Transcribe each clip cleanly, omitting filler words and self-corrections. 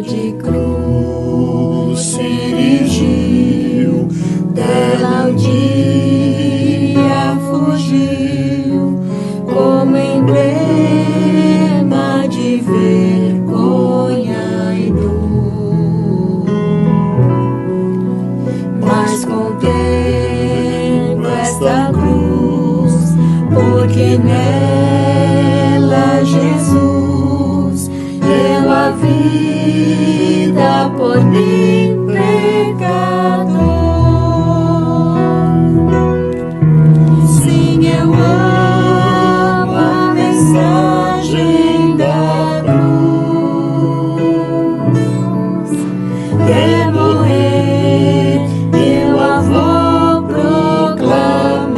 de cruz se erigiu, dela o dia fugiu, como emblema de vergonha e dor. Mas contemplo esta cruz, porque nela Jesus deu a vida por mim, pecador. Sim, eu amo a mensagem da cruz. Quer morrer, eu a vou proclamar.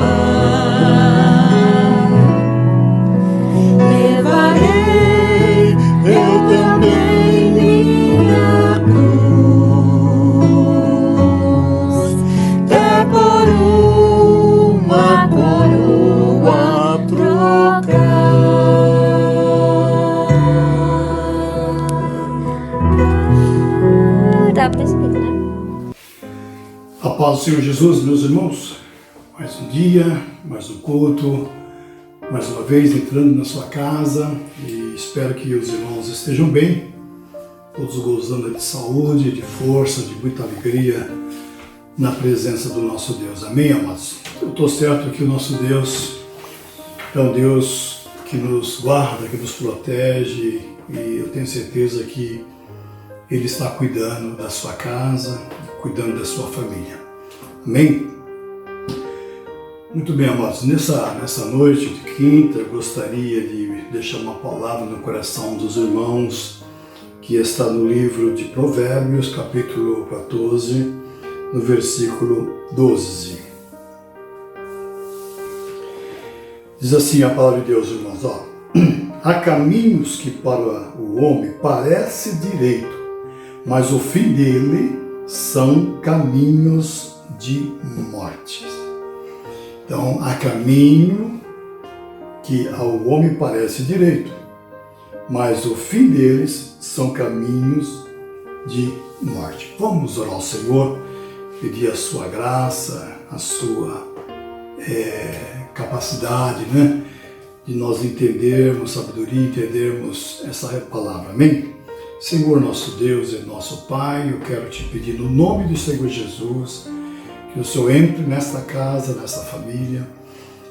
Levarei eu também minha cruz, até por uma coroa trocar. Dá pra explicar, né? A paz do Senhor Jesus, meus irmãos, mais um dia, mais um culto, mais uma vez entrando na sua casa e espero que os irmãos estejam bem, todos gozando de saúde, de força, de muita alegria na presença do nosso Deus. Amém, amados? Eu estou certo que o nosso Deus é um Deus que nos guarda, que nos protege e eu tenho certeza que Ele está cuidando da sua casa, cuidando da sua família. Amém? Muito bem, amados. Nessa noite de quinta, eu gostaria de deixar uma palavra no coração dos irmãos que está no livro de Provérbios, capítulo 14, no versículo 12. Diz assim a palavra de Deus, irmãos, ó. Há caminhos que para o homem parece direito, mas o fim dele são caminhos de morte. Então, há caminho que ao homem parece direito, mas o fim deles são caminhos de morte. Vamos orar ao Senhor, pedir a sua graça, a sua capacidade, né, de nós entendermos, sabedoria, entendermos essa palavra. Amém? Senhor nosso Deus e nosso Pai, eu quero te pedir no nome do Senhor Jesus, que o Senhor entre nesta casa, nesta família,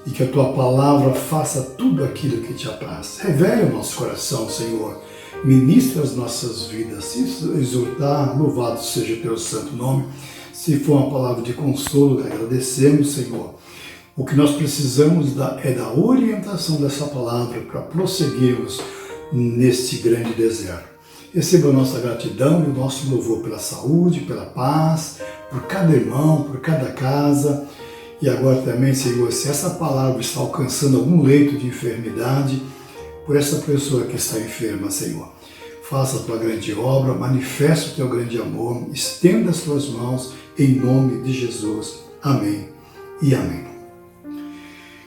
e que a Tua palavra faça tudo aquilo que te apraz. Revele o nosso coração, Senhor, ministra as nossas vidas, se exortar, louvado seja o Teu santo nome. Se for uma palavra de consolo, agradecemos, Senhor. O que nós precisamos é da orientação dessa palavra para prosseguirmos neste grande deserto. Receba a nossa gratidão e o nosso louvor pela saúde, pela paz, por cada irmão, por cada casa. E agora também, Senhor, se essa palavra está alcançando algum leito de enfermidade, por essa pessoa que está enferma, Senhor, faça a Tua grande obra, manifeste o Teu grande amor, estenda as Tuas mãos em nome de Jesus. Amém e amém.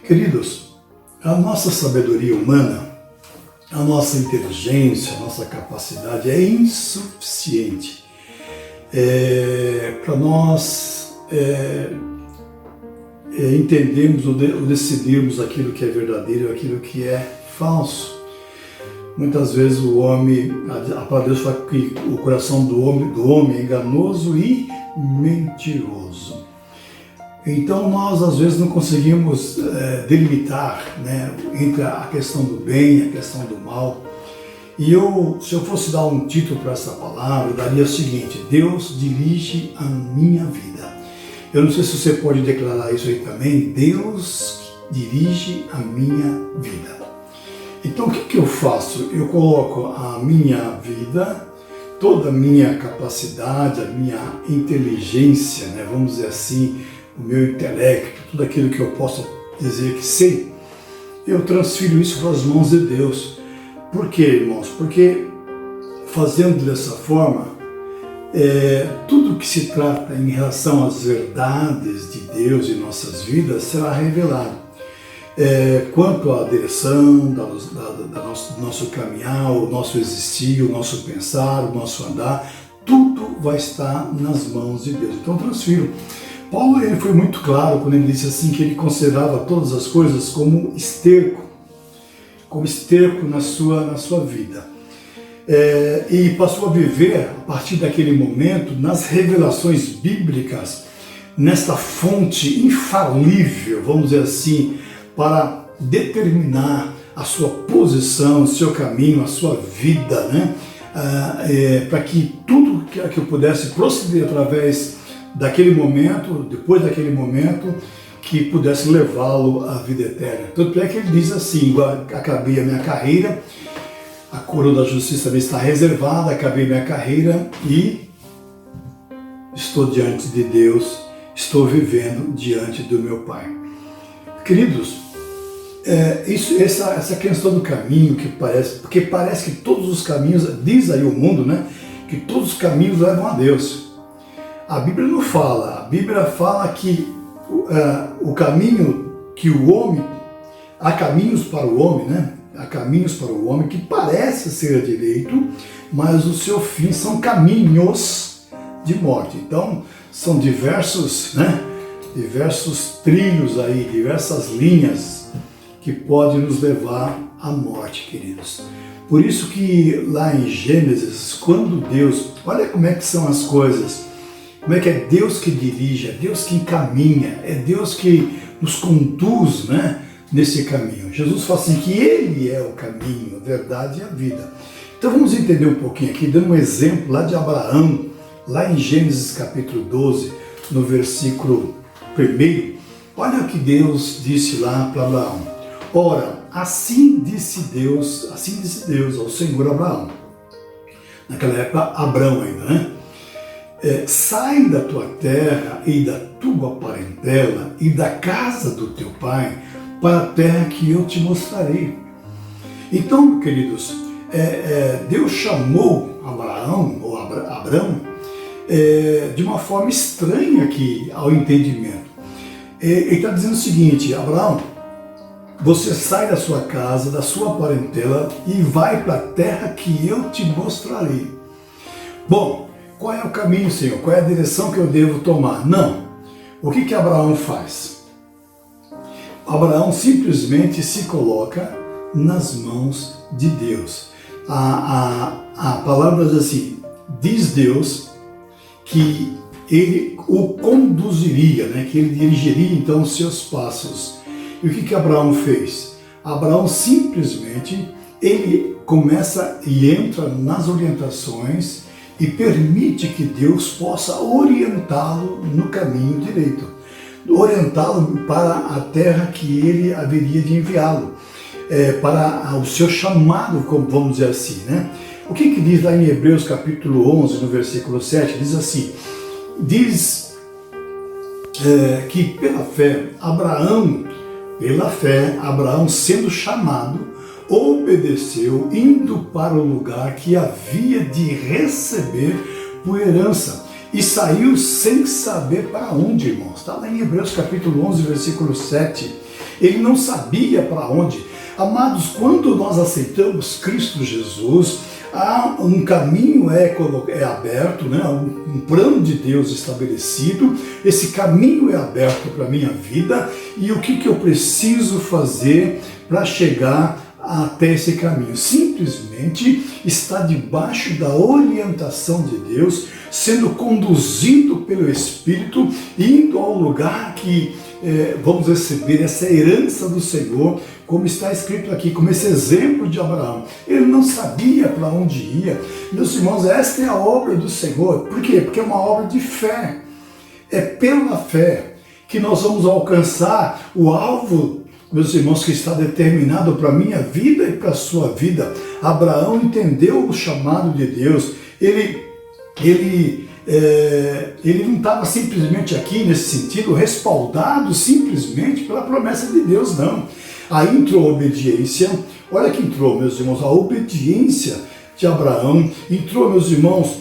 Queridos, a nossa sabedoria humana, a nossa inteligência, a nossa capacidade é insuficiente para nós entendermos ou decidirmos aquilo que é verdadeiro e aquilo que é falso. Muitas vezes o homem, a palavra de Deus fala que o coração do homem é enganoso e mentiroso. Então nós às vezes não conseguimos delimitar, né, entre a questão do bem e a questão do mal. E se eu fosse dar um título para essa palavra, eu daria o seguinte: Deus dirige a minha vida. Eu não sei se você pode declarar isso aí também. Deus dirige a minha vida. Então o que eu faço? Eu coloco a minha vida, toda a minha capacidade, a minha inteligência, né, vamos dizer assim, o meu intelecto, tudo aquilo que eu posso dizer que sei, eu transfiro isso para as mãos de Deus. Por quê, irmãos? Porque fazendo dessa forma, tudo que se trata em relação às verdades de Deus em nossas vidas será revelado. quanto à direção do nosso caminhar, o nosso existir, o nosso pensar, o nosso andar, tudo vai estar nas mãos de Deus. Então transfiro. Paulo ele foi muito claro quando ele disse assim que ele considerava todas as coisas como esterco na sua vida. E passou a viver, a partir daquele momento, nas revelações bíblicas, nesta fonte infalível, vamos dizer assim, para determinar a sua posição, o seu caminho, a sua vida, né? Para que tudo que eu pudesse proceder através daquele momento, depois daquele momento, que pudesse levá-lo à vida eterna. Tanto é que ele diz assim: acabei a minha carreira, a coroa da justiça também está reservada, acabei minha carreira e estou diante de Deus, estou vivendo diante do meu Pai. Queridos, essa questão do caminho porque parece que todos os caminhos, diz aí o mundo, né, que todos os caminhos levam a Deus. A Bíblia não fala, a Bíblia fala que o caminho que o homem, há caminhos para o homem, né? Há caminhos para o homem que parece ser direito, mas o seu fim são caminhos de morte. Então, são diversos trilhos aí, diversas linhas que podem nos levar à morte, queridos. Por isso que lá em Gênesis, quando Deus, olha como é que são as coisas, como é que é Deus que dirige, é Deus que encaminha, é Deus que nos conduz, né, nesse caminho. Jesus fala assim que Ele é o caminho, a verdade e a vida. Então vamos entender um pouquinho aqui, dando um exemplo lá de Abraão, lá em Gênesis capítulo 12, no versículo 1. Olha o que Deus disse lá para Abraão. Ora, assim disse Deus ao Senhor Abraão. Naquela época, Abrão ainda, né? Sai da tua terra e da tua parentela e da casa do teu pai para a terra que eu te mostrarei. Então, queridos, Deus chamou Abraão, ou Abrão, de uma forma estranha aqui ao entendimento. Ele está dizendo o seguinte: Abraão, você sai da sua casa, da sua parentela e vai para a terra que eu te mostrarei. Bom, qual é o caminho, Senhor? Qual é a direção que eu devo tomar? Não. O que Abraão faz? Abraão simplesmente se coloca nas mãos de Deus. A palavra diz assim: diz Deus que ele o conduziria, né? Que ele dirigiria então os seus passos. E o que Abraão fez? Abraão simplesmente, ele começa e entra nas orientações e permite que Deus possa orientá-lo no caminho direito, orientá-lo para a terra que ele haveria de enviá-lo, para o seu chamado, como vamos dizer assim, né? O que diz lá em Hebreus capítulo 11, no versículo 7, diz assim, que pela fé, Abraão sendo chamado, obedeceu, indo para o lugar que havia de receber por herança, e saiu sem saber para onde, irmãos. Está lá em Hebreus capítulo 11, versículo 7. Ele não sabia para onde. Amados, quando nós aceitamos Cristo Jesus, há um caminho aberto, né? Um plano de Deus estabelecido. Esse caminho é aberto para a minha vida, e o que eu preciso fazer para chegar até esse caminho? Simplesmente está debaixo da orientação de Deus, sendo conduzido pelo Espírito, indo ao lugar que vamos receber essa herança do Senhor, como está escrito aqui, como esse exemplo de Abraão. Ele não sabia para onde ia. Meus irmãos, esta é a obra do Senhor. Por quê? Porque é uma obra de fé. É pela fé que nós vamos alcançar o alvo, meus irmãos, que está determinado para a minha vida e para a sua vida. Abraão entendeu o chamado de Deus. Ele não estava simplesmente aqui, nesse sentido, respaldado simplesmente pela promessa de Deus, não. Aí entrou a obediência. Olha que entrou, meus irmãos, a obediência de Abraão. Entrou, meus irmãos,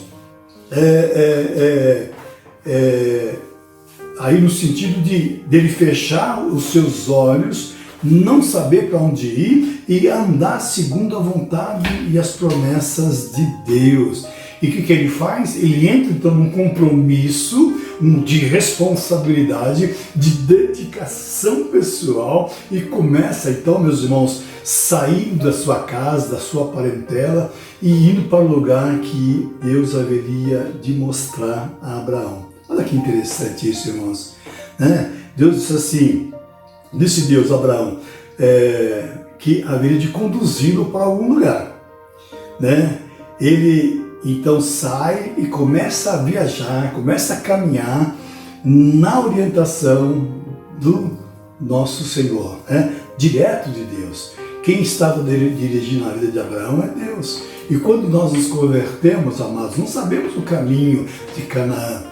aí no sentido dele fechar os seus olhos não saber para onde ir e andar segundo a vontade e as promessas de Deus. E o que ele faz? Ele entra então num compromisso de responsabilidade, de dedicação pessoal e começa então, meus irmãos, saindo da sua casa, da sua parentela e indo para o lugar que Deus haveria de mostrar a Abraão. Olha que interessante isso, irmãos. Deus disse assim, disse Deus a Abraão, que haveria de conduzi-lo para algum lugar. Ele então sai e começa a viajar, começa a caminhar na orientação do nosso Senhor, direto de Deus. Quem estava dirigindo a vida de Abraão é Deus. E quando nós nos convertemos, amados, não sabemos o caminho de Canaã.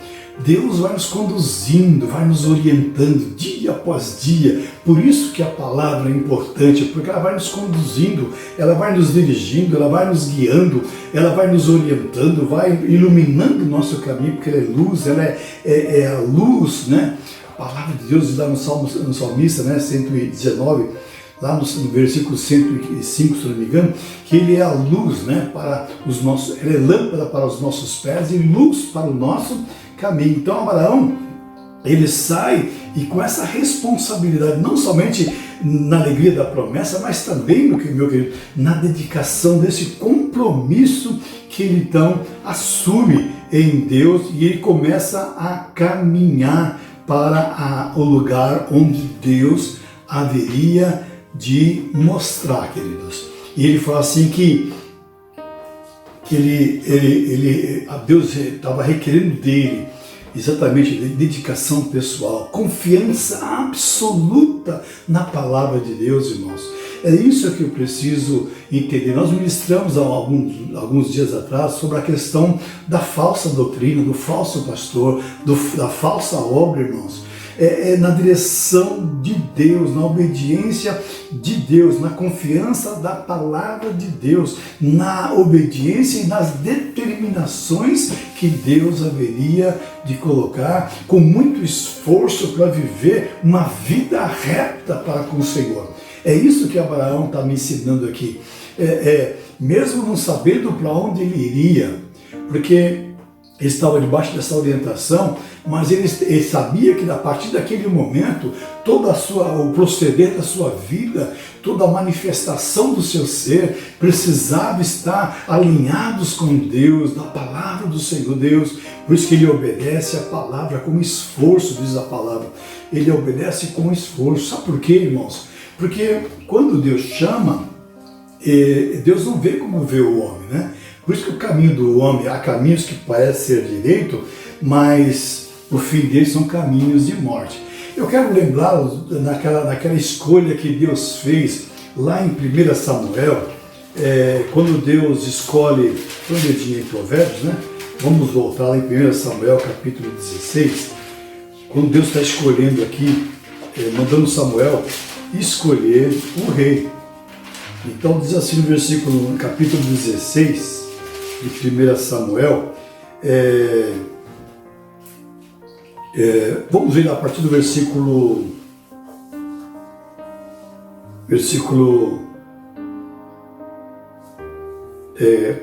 Deus vai nos conduzindo, vai nos orientando dia após dia. Por isso que a palavra é importante, porque ela vai nos conduzindo, ela vai nos dirigindo, ela vai nos guiando, ela vai nos orientando, vai iluminando o nosso caminho, porque ela é luz, ela é a luz, A palavra de Deus diz lá no Salmista, 119, lá no versículo 105, se não me engano, que ele é a luz, para os nossos, ele é lâmpada para os nossos pés e luz para o nosso caminho. Então Abraão, ele sai e com essa responsabilidade, não somente na alegria da promessa, mas também, meu querido, na dedicação desse compromisso que ele então assume em Deus e ele começa a caminhar para o lugar onde Deus haveria de mostrar, queridos. E ele fala assim que Deus estava requerendo dele exatamente dedicação pessoal, confiança absoluta na palavra de Deus, irmãos. É isso que eu preciso entender. Nós ministramos há alguns dias atrás sobre a questão da falsa doutrina, do falso pastor, da falsa obra, irmãos. Na direção de Deus, na obediência de Deus, na confiança da palavra de Deus, na obediência e nas determinações que Deus haveria de colocar com muito esforço para viver uma vida reta para com o Senhor. É isso que Abraão está me ensinando aqui. Mesmo não sabendo para onde ele iria, porque ele estava debaixo dessa orientação, mas ele sabia que a partir daquele momento, todo o proceder da sua vida, toda a manifestação do seu ser, precisava estar alinhados com Deus, na palavra do Senhor Deus. Por isso que ele obedece a palavra com esforço, diz a palavra. Ele obedece com esforço. Sabe por quê, irmãos? Porque quando Deus chama, Deus não vê como vê o homem, Por isso que o caminho do homem, há caminhos que parecem ser direito, mas o fim deles são caminhos de morte. Eu quero lembrá-los naquela escolha que Deus fez lá em 1 Samuel, quando Deus escolhe, um dedinho em Provérbios, Vamos voltar lá em 1 Samuel capítulo 16, quando Deus está escolhendo aqui, mandando Samuel escolher um rei. Então diz assim no capítulo 16 de 1 Samuel, vamos ver a partir do versículo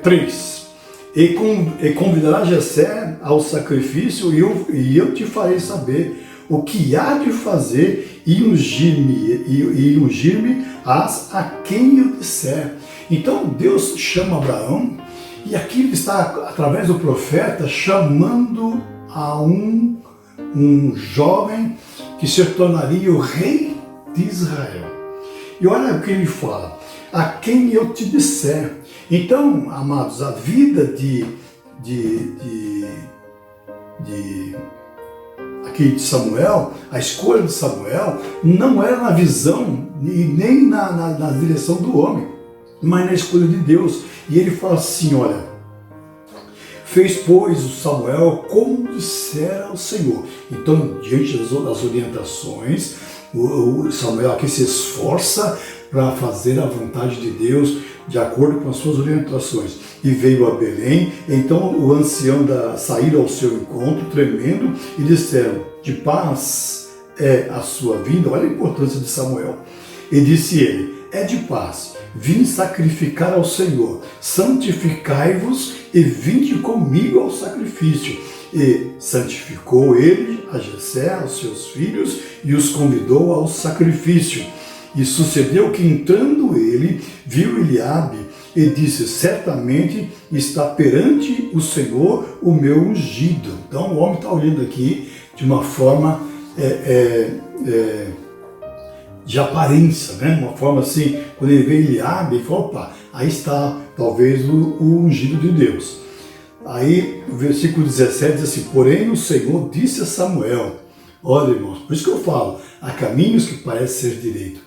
3. E convidará Jessé ao sacrifício e eu te farei saber o que há de fazer e ungir-me a quem eu disser. Então Deus chama Abraão e aqui ele está, através do profeta, chamando a um jovem que se tornaria o rei de Israel. E olha o que ele fala: a quem eu te disser. Então, amados, a vida aqui de Samuel, a escolha de Samuel, não era na visão e nem na direção do homem, mas na escolha de Deus. E ele fala assim, olha, fez, pois, o Samuel como dissera o Senhor. Então, diante das orientações, o Samuel aqui se esforça para fazer a vontade de Deus de acordo com as suas orientações. E veio a Belém. Então o ancião saíram ao seu encontro, tremendo, e disseram: de paz é a sua vida. Olha a importância de Samuel. E disse ele: é de paz, vim sacrificar ao Senhor, santificai-vos e vinde comigo ao sacrifício. E santificou ele a Jessé, aos seus filhos, e os convidou ao sacrifício. E sucedeu que, entrando ele, viu Eliabe e disse: certamente está perante o Senhor o meu ungido. Então o homem está olhando aqui de uma forma de aparência, né? Uma forma assim, quando ele vê Eliabe, ele fala: opa, aí está talvez o ungido de Deus. Aí o versículo 17 diz assim: porém o Senhor disse a Samuel, olha, irmãos, por isso que eu falo, há caminhos que parecem ser direito.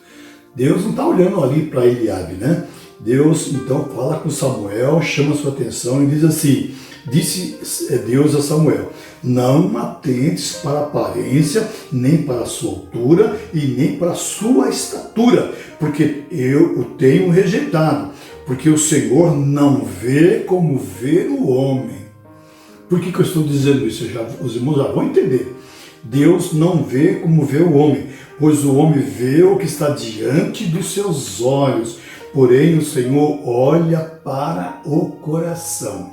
Deus não está olhando ali para Eliabe, né? Deus então fala com Samuel, chama sua atenção e diz assim: disse Deus a Samuel: não atentes para a aparência, nem para a sua altura e nem para a sua estatura, porque eu o tenho rejeitado, porque o Senhor não vê como vê o homem. Por que eu estou dizendo isso? Os irmãos já vão entender. Deus não vê como vê o homem, pois o homem vê o que está diante dos seus olhos, porém o Senhor olha para o coração.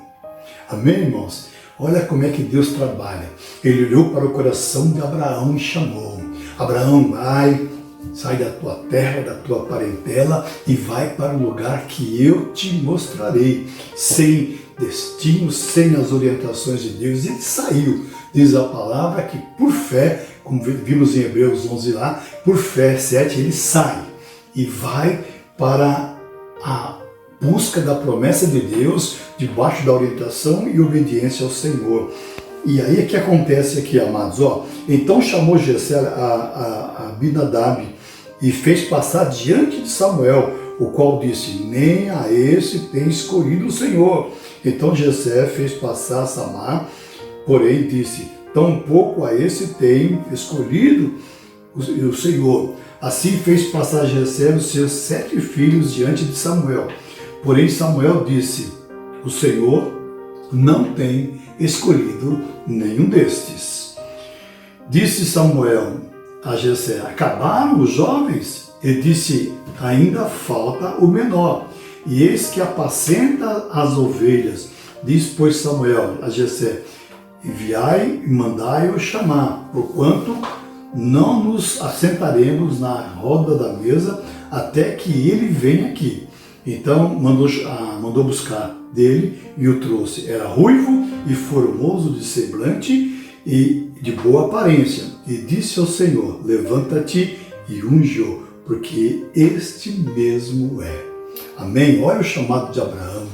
Amém, irmãos? Olha como é que Deus trabalha. Ele olhou para o coração de Abraão e chamou: Abraão, vai, sai da tua terra, da tua parentela e vai para o lugar que eu te mostrarei. Sem destino, sem as orientações de Deus. Ele saiu. Diz a palavra que por fé, como vimos em Hebreus 11 lá, por fé, 7, ele sai e vai para a busca da promessa de Deus, debaixo da orientação e obediência ao Senhor. E aí é que acontece aqui, amados, ó. Então chamou Jessé a Abinadab e fez passar diante de Samuel, o qual disse: nem a esse tem escolhido o Senhor. Então Jessé fez passar Samar, porém disse: tampouco a esse tem escolhido o Senhor. Assim fez passar Jessé os seus 7 filhos diante de Samuel. Porém Samuel disse: o Senhor não tem escolhido nenhum destes. Disse Samuel a Jessé: acabaram os jovens? E disse: ainda falta o menor, e eis que apacenta as ovelhas. Diz, pois, Samuel a Jessé: enviai e mandai-o chamar, porquanto não nos assentaremos na roda da mesa até que ele venha aqui. Então mandou buscar dele e o trouxe. Era ruivo e formoso de semblante e de boa aparência. E disse ao Senhor: levanta-te e unge-o, porque este mesmo é. Amém? Olha o chamado de Abraão,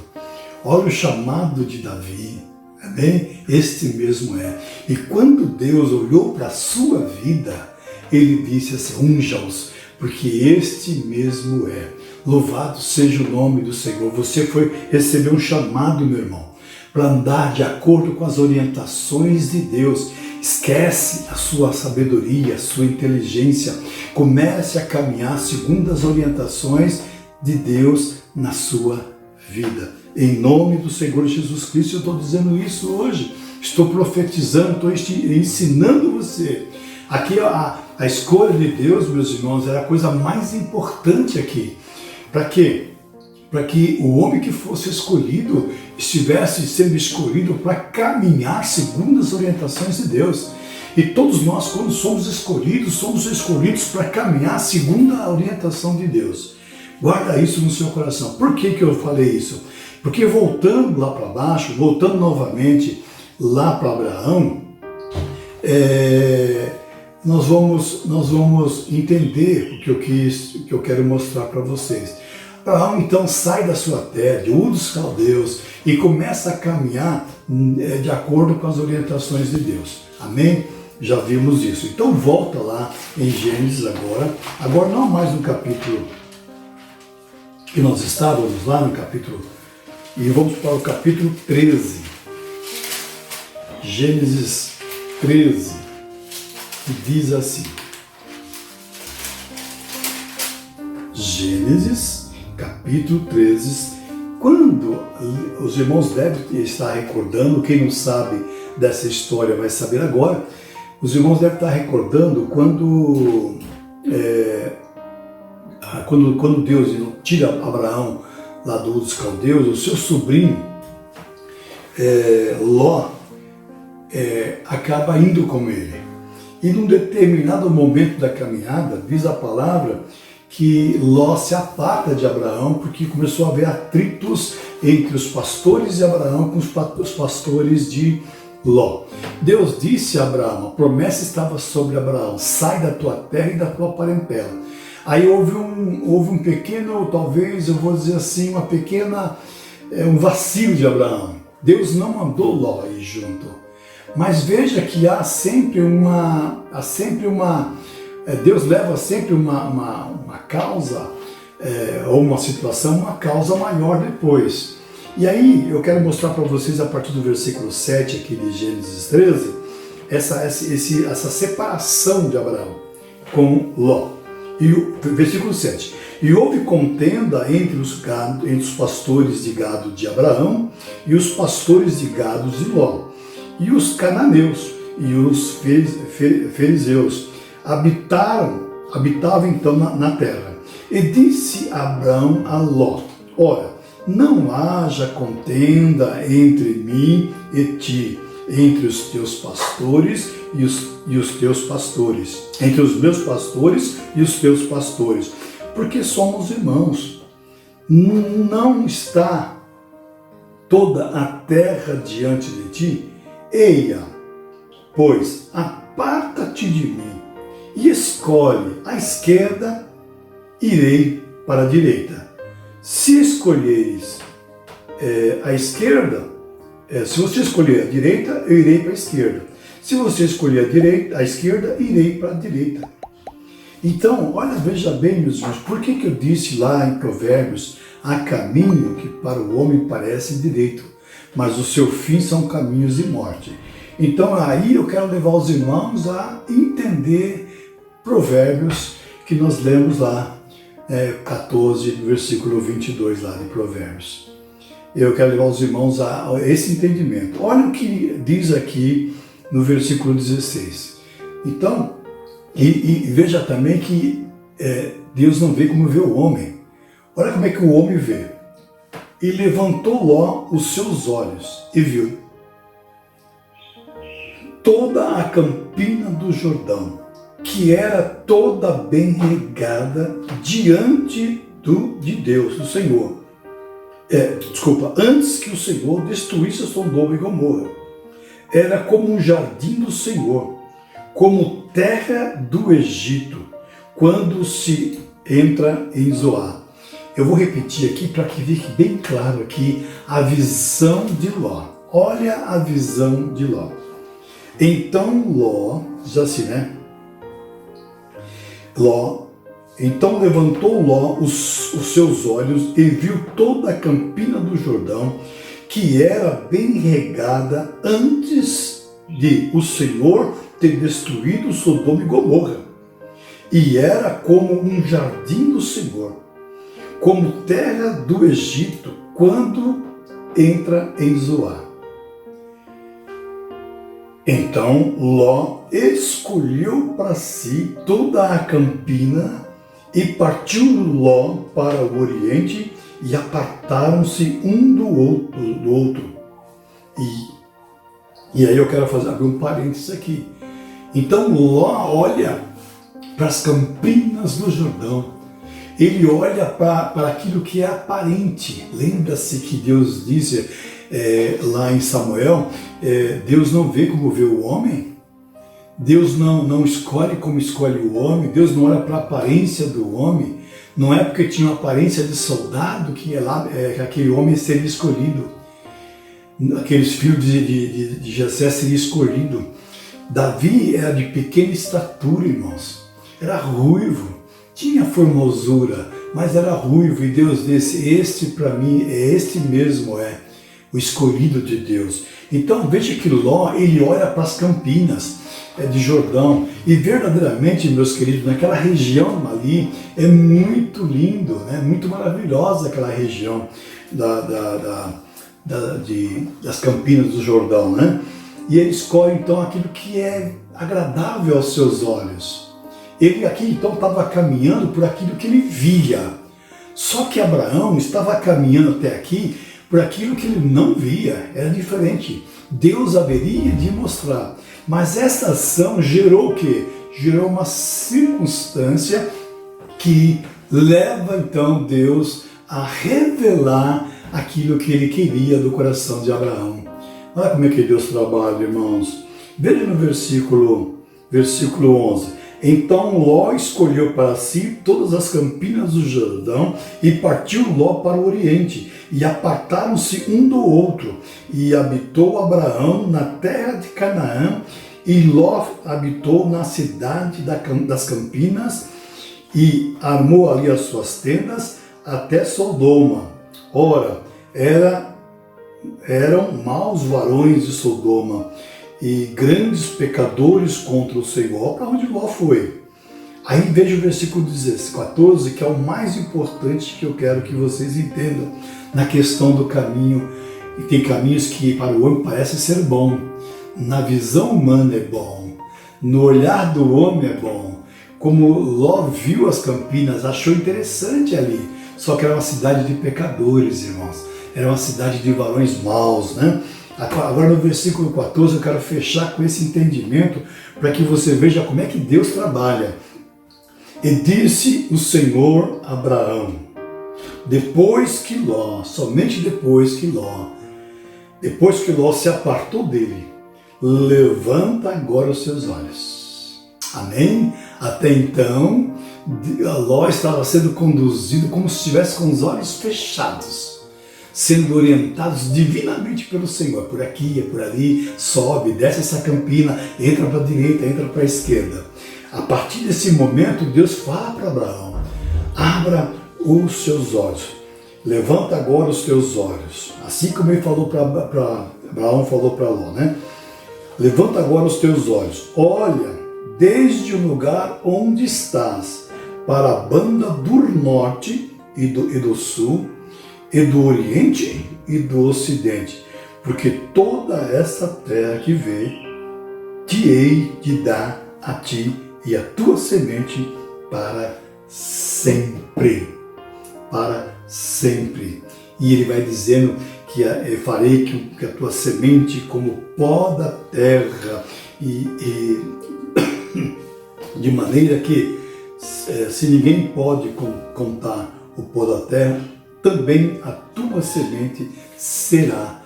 olha o chamado de Davi. Amém? Este mesmo é. E quando Deus olhou para a sua vida, ele disse assim: unja-os, porque este mesmo é. Louvado seja o nome do Senhor. Você recebeu um chamado, meu irmão, para andar de acordo com as orientações de Deus. Esquece a sua sabedoria, a sua inteligência. Comece a caminhar segundo as orientações de Deus na sua vida. Em nome do Senhor Jesus Cristo, eu estou dizendo isso hoje. Estou profetizando, estou ensinando você. Aqui a escolha de Deus, meus irmãos, era a coisa mais importante aqui. Para quê? Para que o homem que fosse escolhido estivesse sendo escolhido para caminhar segundo as orientações de Deus. E todos nós, quando somos escolhidos para caminhar segundo a orientação de Deus. Guarda isso no seu coração. Por que eu falei isso? Porque voltando lá para baixo, voltando novamente lá para Abraão, nós vamos entender o que eu quero mostrar para vocês. Abraão então sai da sua terra, de Ur dos Caldeus, e começa a caminhar de acordo com as orientações de Deus. Amém? Já vimos isso. Então volta lá em Gênesis agora não mais no capítulo que nós estávamos, lá no capítulo, e vamos para o capítulo 13. Gênesis 13, que diz assim. Gênesis capítulo 13, quando os irmãos devem estar recordando, quem não sabe dessa história vai saber agora, os irmãos devem estar recordando quando quando Deus tira Abraão lá dos caldeus, o seu sobrinho, Ló, acaba indo com ele. E num determinado momento da caminhada, diz a palavra que Ló se aparta de Abraão porque começou a haver atritos entre os pastores de Abraão com os pastores de Ló. Deus disse a Abraão, a promessa estava sobre Abraão: sai da tua terra e da tua parentela. Aí houve um pequeno, talvez eu vou dizer assim, um vacilo de Abraão. Deus não mandou Ló ir junto. Mas veja que Deus leva sempre uma causa, ou uma situação, uma causa maior depois. E aí eu quero mostrar para vocês, a partir do versículo 7 aqui de Gênesis 13, essa separação de Abraão com Ló. E o versículo 7. E houve contenda entre os pastores de gado de Abraão e os pastores de gado de Ló. E os cananeus e os fariseus habitavam então na terra. E disse Abraão a Ló: ora, não haja contenda entre mim e ti, entre os teus pastores e os teus pastores, entre os meus pastores e os teus pastores, porque somos irmãos. Não está toda a terra diante de ti? Eia, pois, aparta-te de mim e escolhe a esquerda, irei para a direita. Se escolheres a esquerda, se você escolher a direita, eu irei para a esquerda. Se você escolher a esquerda, irei para a direita. Então, olha, veja bem, meus irmãos, por que eu disse lá em Provérbios: há caminho que para o homem parece direito, mas o seu fim são caminhos de morte. Então aí eu quero levar os irmãos a entender Provérbios, que nós lemos lá, 14, versículo 22 lá de Provérbios. Eu quero levar os irmãos a esse entendimento. Olha o que diz aqui no versículo 16. Então, e veja também que Deus não vê como vê o homem. Olha como é que o homem vê. E levantou Ló os seus olhos e viu toda a campina do Jordão, que era toda bem regada diante de Deus, do Senhor. Antes que o Senhor destruísse Sodoma e Gomorra. Era como um jardim do Senhor, como terra do Egito, quando se entra em Zoar. Eu vou repetir aqui para que fique bem claro aqui a visão de Ló. Olha a visão de Ló. Então Ló, diz assim, né? Então levantou Ló os seus olhos e viu toda a campina do Jordão, que era bem regada antes de o Senhor ter destruído Sodoma e Gomorra. E era como um jardim do Senhor, como terra do Egito, quando entra em Zoar. Então Ló escolheu para si toda a campina e partiu Ló para o oriente e apartaram-se um do outro. E aí eu quero abrir um parênteses aqui. Então Ló olha para as campinas do Jordão. Ele olha para aquilo que é aparente. Lembra-se que Deus disse lá em Samuel, Deus não vê como vê o homem. Deus não escolhe como escolhe o homem. Deus não olha para a aparência do homem. Não é porque tinha uma aparência de soldado que aquele homem seria escolhido. Aqueles filhos de Jessé seria escolhido. Davi era de pequena estatura, irmãos. Era ruivo. Tinha formosura, mas era ruivo. E Deus disse: este para mim, este mesmo é o escolhido de Deus. Então veja que Ló, ele olha para as campinas de Jordão, e verdadeiramente, meus queridos, naquela região ali é muito lindo, né? Muito maravilhosa aquela região das campinas do Jordão, né? E ele escolhe então aquilo que é agradável aos seus olhos. Ele aqui então estava caminhando por aquilo que ele via. Só que Abraão estava caminhando até aqui por aquilo que ele não via, era diferente. Deus haveria de mostrar. Mas essa ação gerou o quê? Gerou uma circunstância que leva então Deus a revelar aquilo que ele queria do coração de Abraão. Olha como é que Deus trabalha, irmãos. Veja no versículo 11. Então Ló escolheu para si todas as campinas do Jordão e partiu Ló para o oriente. E apartaram-se um do outro. E habitou Abraão na terra de Canaã. E Ló habitou na cidade das campinas e armou ali as suas tendas até Sodoma. Ora, eram maus varões de Sodoma e grandes pecadores contra o Senhor. Para onde Ló foi? Aí veja o versículo 14, que é o mais importante que eu quero que vocês entendam na questão do caminho. E tem caminhos que para o homem parece ser bom. Na visão humana é bom. No olhar do homem é bom. Como Ló viu as campinas, achou interessante ali. Só que era uma cidade de pecadores, irmãos. Era uma cidade de varões maus, né? Agora no versículo 14 eu quero fechar com esse entendimento para que você veja como é que Deus trabalha. E disse o Senhor a Abraão, somente depois que Ló se apartou dele, levanta agora os seus olhos. Amém? Até então, Ló estava sendo conduzido como se estivesse com os olhos fechados, sendo orientados divinamente pelo Senhor. Por aqui, é por ali, sobe, desce essa campina, entra para a direita, entra para a esquerda. A partir desse momento, Deus fala para Abraão, abra os seus olhos, levanta agora os teus olhos. Assim como ele falou para Abraão, falou para Ló, né? Levanta agora os teus olhos, olha desde o lugar onde estás, para a banda do norte e do sul, e do oriente e do ocidente, porque toda essa terra que vê, te hei de dar a ti e a tua semente para sempre. Para sempre. E ele vai dizendo que eu farei que a tua semente como pó da terra, e de maneira que se ninguém pode contar o pó da terra, também a tua semente será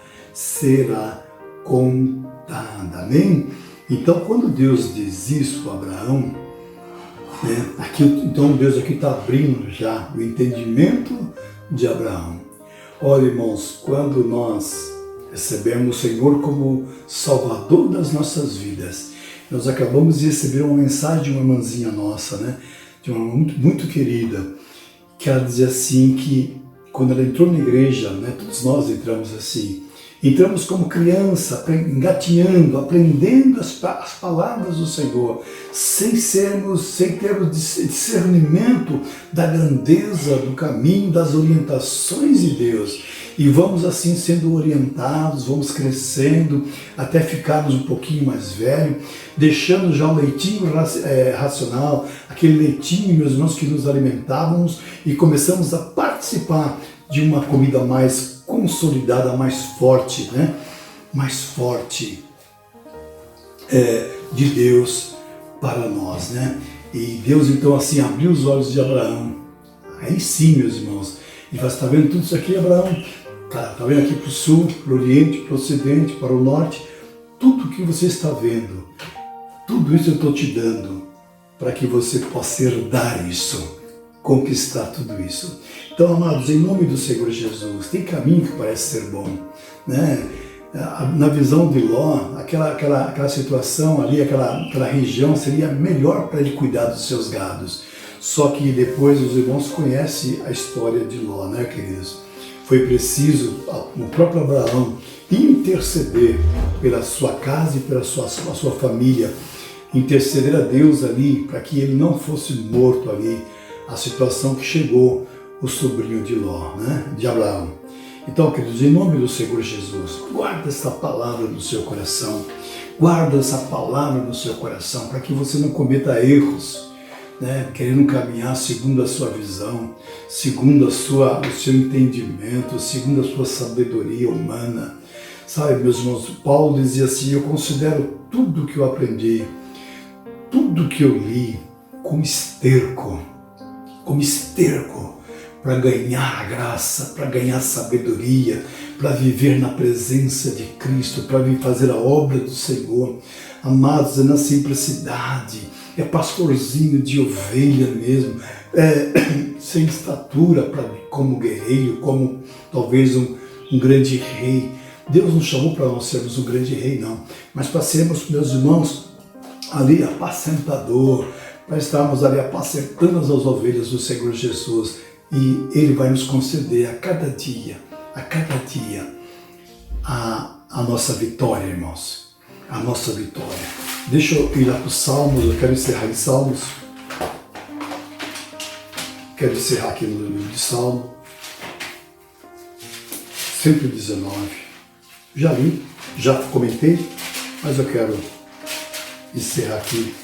contada. Amém? Então, quando Deus diz isso a Abraão, então Deus aqui está abrindo já o entendimento de Abraão. Olha, irmãos, quando nós recebemos o Senhor como Salvador das nossas vidas, nós acabamos de receber uma mensagem de uma irmãzinha nossa, né? De uma muito, muito querida, que ela dizia assim que quando ela entrou na igreja, né, todos nós entramos assim, entramos como criança, engatinhando, aprendendo as palavras do Senhor, sem termos discernimento da grandeza do caminho, das orientações de Deus. E vamos assim sendo orientados, vamos crescendo, até ficarmos um pouquinho mais velhos, deixando já o leitinho racional, aquele leitinho, meus irmãos, que nos alimentávamos, e começamos a participar de uma comida mais consolidada, mais forte, né? Mais forte de Deus para nós, né? E Deus então assim abriu os olhos de Abraão. Aí sim, meus irmãos, ele fala, está vendo tudo isso aqui, Abraão? Tá vendo aqui para o sul, para o oriente, para o ocidente, para o norte? Tudo que você está vendo, tudo isso eu estou te dando para que você possa herdar isso, conquistar tudo isso. Então, amados, em nome do Senhor Jesus, tem caminho que parece ser bom, né? Na visão de Ló, aquela situação ali, aquela região seria melhor para ele cuidar dos seus gados. Só que depois os irmãos conhecem a história de Ló, né, queridos? Foi preciso o próprio Abraão interceder pela sua casa e pela sua família, interceder a Deus ali para que ele não fosse morto ali, a situação que chegou o sobrinho de Ló, né, de Abraão. Então, queridos, em nome do Senhor Jesus, guarda essa palavra no seu coração, guarda essa palavra no seu coração para que você não cometa erros. né, querendo caminhar segundo a sua visão, segundo o seu entendimento, segundo a sua sabedoria humana. Sabe, meus irmãos, Paulo dizia assim: eu considero tudo que eu aprendi, tudo que eu li, como esterco para ganhar a graça, para ganhar sabedoria, para viver na presença de Cristo, para vir fazer a obra do Senhor. Amados, é na simplicidade, é pastorzinho de ovelha mesmo, sem estatura como guerreiro, como talvez um grande rei. Deus não chamou para nós sermos um grande rei, não, mas para sermos, meus irmãos, ali apacentador, para estarmos ali apacentando as ovelhas do Senhor Jesus. E Ele vai nos conceder a cada dia, a nossa vitória, irmãos. A nossa vitória. Deixa eu ir lá para os Salmos, eu quero encerrar em Salmos. Quero encerrar aqui no livro de Salmo 119. Já li, já comentei, mas eu quero encerrar aqui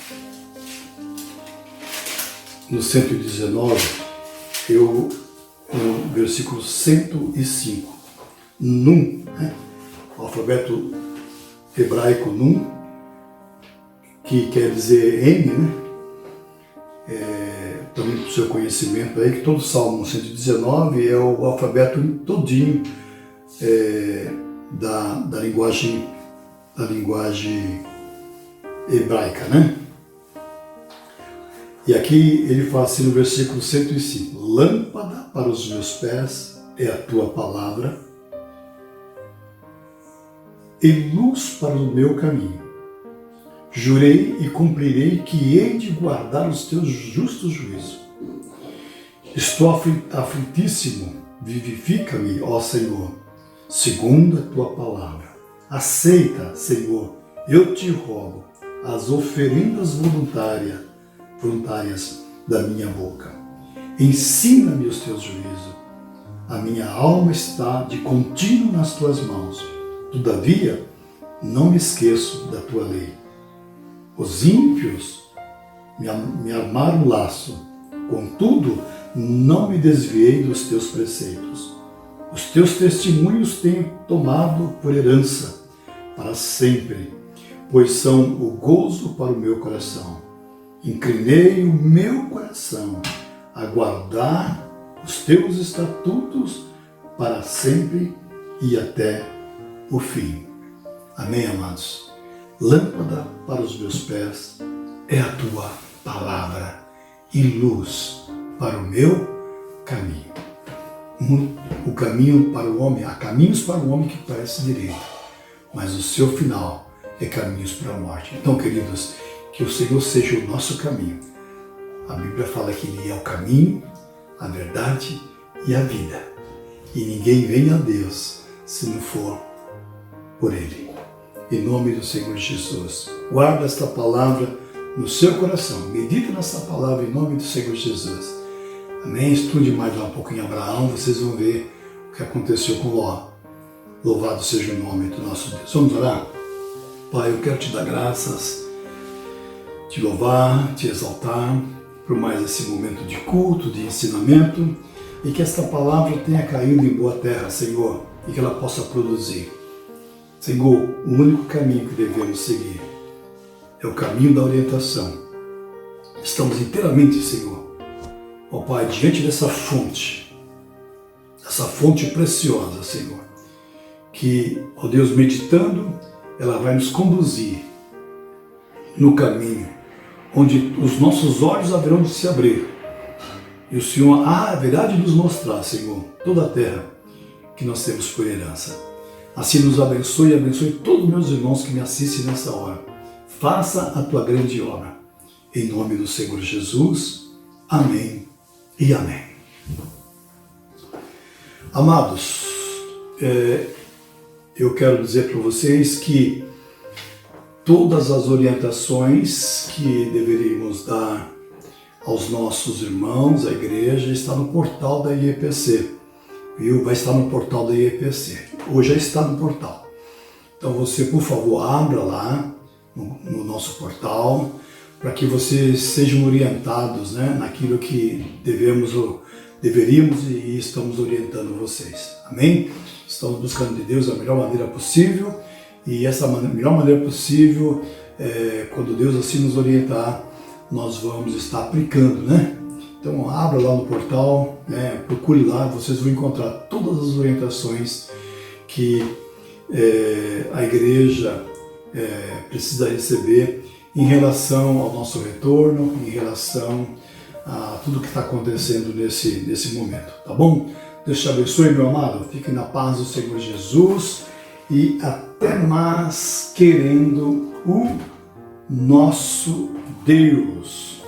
no 119. No versículo 105, Nun, né? O alfabeto hebraico Nun, que quer dizer N, né? Também para o seu conhecimento aí, que todo Salmo 119 é o alfabeto todinho da linguagem hebraica, né? E aqui ele fala assim no versículo 105, lâmpada para os meus pés é a tua palavra e luz para o meu caminho. Jurei e cumprirei que hei de guardar os teus justos juízos. Estou aflitíssimo, vivifica-me, ó Senhor, segundo a tua palavra. Aceita, Senhor, eu te rogo, as oferendas voluntárias da minha boca. Ensina-me os teus juízos. A minha alma está de contínuo nas tuas mãos. Todavia, não me esqueço da tua lei. Os ímpios me armaram laço. Contudo, não me desviei dos teus preceitos. Os teus testemunhos tenho tomado por herança para sempre, pois são o gozo para o meu coração. Inclinei o meu coração a guardar os teus estatutos para sempre e até o fim. Amém, amados? Lâmpada para os meus pés é a tua palavra e luz para o meu caminho. O caminho para o homem, há caminhos para o homem que parece direito, mas o seu final é caminhos para a morte. Então, queridos, que o Senhor seja o nosso caminho. A Bíblia fala que Ele é o caminho, a verdade e a vida. E ninguém vem a Deus se não for por Ele. Em nome do Senhor Jesus. Guarda esta palavra no seu coração. Medita nessa palavra em nome do Senhor Jesus. Amém? Estude mais lá um pouquinho Abraão, vocês vão ver o que aconteceu com Ló. Louvado seja o nome do nosso Deus. Vamos orar? Pai, eu quero te dar graças, te louvar, te exaltar por mais esse momento de culto, de ensinamento, e que esta palavra tenha caído em boa terra, Senhor, e que ela possa produzir. Senhor, o único caminho que devemos seguir é o caminho da orientação. Estamos inteiramente, Senhor, ó Pai, diante dessa fonte preciosa, Senhor, que, ó Deus, meditando, ela vai nos conduzir no caminho onde os nossos olhos haverão de se abrir e o Senhor haverá de nos mostrar, Senhor, toda a terra que nós temos por herança. Assim nos abençoe e abençoe todos os meus irmãos que me assistem nessa hora. Faça a tua grande obra. Em nome do Senhor Jesus. Amém e amém. Amados, eu quero dizer para vocês que todas as orientações que deveríamos dar aos nossos irmãos, à igreja, está no portal da IEPC. Viu? Vai estar no portal da IEPC. Hoje já está no portal. Então você, por favor, abra lá no nosso portal, para que vocês sejam orientados, né, naquilo que deveríamos e estamos orientando vocês. Amém? Estamos buscando de Deus a melhor maneira possível, e essa melhor maneira possível, quando Deus assim nos orientar, nós vamos estar aplicando, né? Então abra lá no portal, né, procure lá, vocês vão encontrar todas as orientações que a igreja precisa receber em relação ao nosso retorno, em relação a tudo que está acontecendo nesse momento, tá bom? Deus te abençoe, meu amado, fique na paz do Senhor Jesus e até mais, querendo o nosso Deus.